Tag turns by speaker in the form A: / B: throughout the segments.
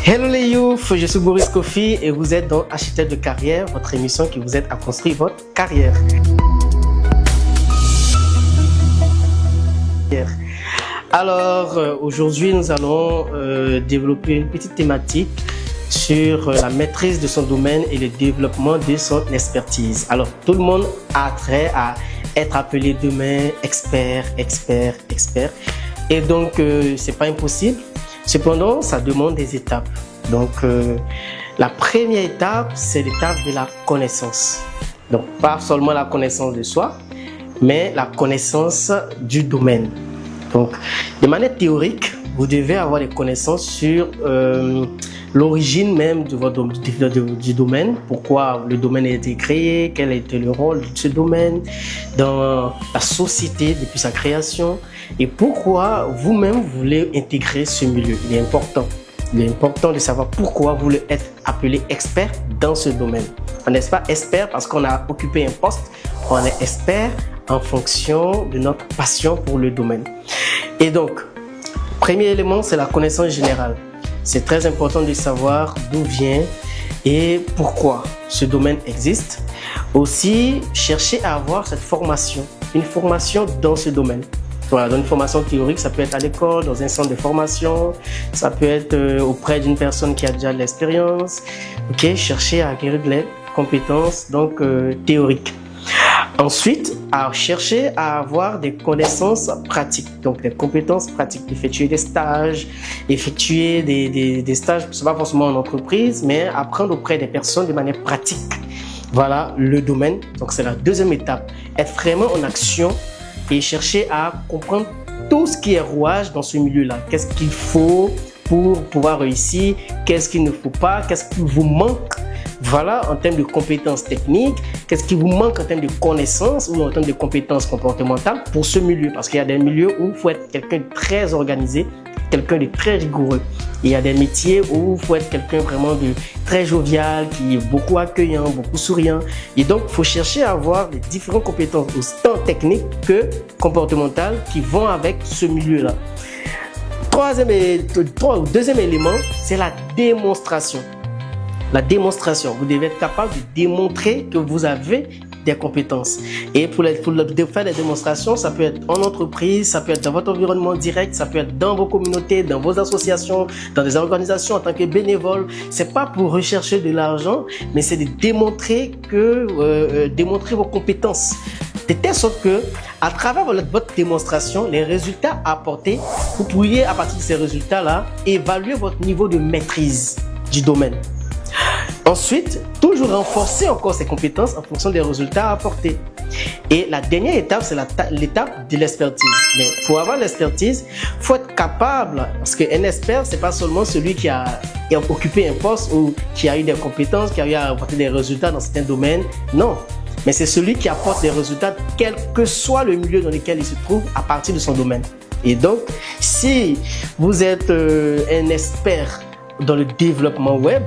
A: Hello les youth, je suis Boris Kofi et vous êtes dans Architecte de carrière, votre émission qui vous aide à construire votre carrière. Alors aujourd'hui nous allons développer une petite thématique sur la maîtrise de son domaine et le développement de son expertise. Alors tout le monde a trait à être appelé demain expert. Et donc c'est pas impossible. Cependant, ça demande des étapes. Donc la première étape, c'est l'étape de la connaissance. Donc pas seulement la connaissance de soi, mais la connaissance du domaine. Donc de manière théorique, vous devez avoir des connaissances sur l'origine même de votre du domaine, pourquoi le domaine a été créé, quel était le rôle de ce domaine dans la société depuis sa création et pourquoi vous-même voulez intégrer ce milieu. Il est important de savoir pourquoi vous voulez être appelé expert dans ce domaine. On n'est pas expert parce qu'on a occupé un poste, on est expert en fonction de notre passion pour le domaine. Et donc, premier élément, c'est la connaissance générale. C'est très important de savoir d'où vient et pourquoi ce domaine existe. Aussi, chercher à avoir cette formation, une formation dans ce domaine. Voilà, dans une formation théorique, ça peut être à l'école, dans un centre de formation, ça peut être auprès d'une personne qui a déjà de l'expérience. Ok, chercher à acquérir des compétences donc théoriques. Ensuite, à chercher à avoir des connaissances pratiques, donc des compétences pratiques, effectuer des stages, effectuer des stages, ce n'est pas forcément en entreprise, mais apprendre auprès des personnes de manière pratique. Voilà le domaine, donc c'est la deuxième étape, être vraiment en action et chercher à comprendre tout ce qui est rouage dans ce milieu-là. Qu'est-ce qu'il faut pour pouvoir réussir, qu'est-ce qu'il ne faut pas, qu'est-ce qui vous manque. Voilà, en termes de compétences techniques, qu'est-ce qui vous manque en termes de connaissances ou en termes de compétences comportementales pour ce milieu. Parce qu'il y a des milieux où il faut être quelqu'un de très organisé, quelqu'un de très rigoureux. Et il y a des métiers où il faut être quelqu'un vraiment de très jovial, qui est beaucoup accueillant, beaucoup souriant. Et donc, il faut chercher à avoir les différentes compétences, autant techniques que comportementales, qui vont avec ce milieu-là. Deuxième élément, c'est la démonstration. La démonstration, vous devez être capable de démontrer que vous avez des compétences. Et pour faire des démonstrations, ça peut être en entreprise, ça peut être dans votre environnement direct, ça peut être dans vos communautés, dans vos associations, dans des organisations en tant que bénévole. C'est pas pour rechercher de l'argent, mais c'est de démontrer démontrer vos compétences. De telle sorte que, à travers votre démonstration, les résultats apportés, vous pourriez, à partir de ces résultats-là, évaluer votre niveau de maîtrise du domaine. Ensuite, toujours renforcer encore ses compétences en fonction des résultats apportés. Et la dernière étape, c'est l'étape de l'expertise. Mais pour avoir l'expertise, il faut être capable, parce qu'un expert, ce n'est pas seulement celui qui a occupé un poste ou qui a eu des compétences, qui a eu à apporter des résultats dans certains domaines. Non, mais c'est celui qui apporte des résultats, quel que soit le milieu dans lequel il se trouve, à partir de son domaine. Et donc, si vous êtes un expert dans le développement web,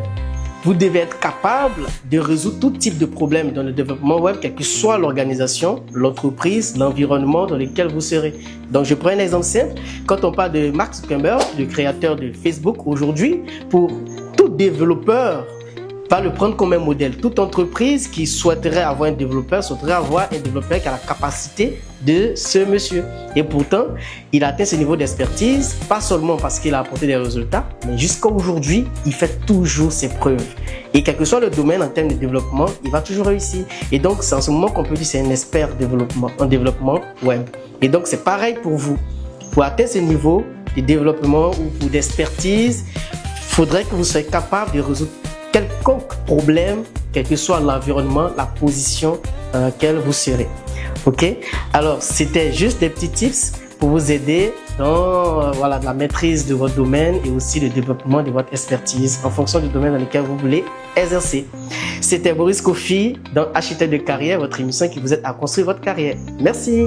A: vous devez être capable de résoudre tout type de problème dans le développement web, quelle que soit l'organisation, l'entreprise, l'environnement dans lequel vous serez. Donc, je prends un exemple simple. Quand on parle de Mark Zuckerberg, le créateur de Facebook, aujourd'hui, pour tout développeur, pas le prendre comme un modèle. Toute entreprise qui souhaiterait avoir un développeur, souhaiterait avoir un développeur qui a la capacité de ce monsieur. Et pourtant, il a atteint ce niveau d'expertise, pas seulement parce qu'il a apporté des résultats, mais jusqu'à aujourd'hui, il fait toujours ses preuves. Et quel que soit le domaine en termes de développement, il va toujours réussir. Et donc, c'est en ce moment qu'on peut dire que c'est un expert en développement web. Et donc, c'est pareil pour vous. Pour atteindre ce niveau de développement ou d'expertise, il faudrait que vous soyez capable de résoudre quelconque problème, quel que soit l'environnement, la position dans laquelle vous serez. Ok? Alors, c'était juste des petits tips pour vous aider dans la maîtrise de votre domaine et aussi le développement de votre expertise en fonction du domaine dans lequel vous voulez exercer. C'était Boris Kofi dans Architecte de carrière, votre émission qui vous aide à construire votre carrière. Merci.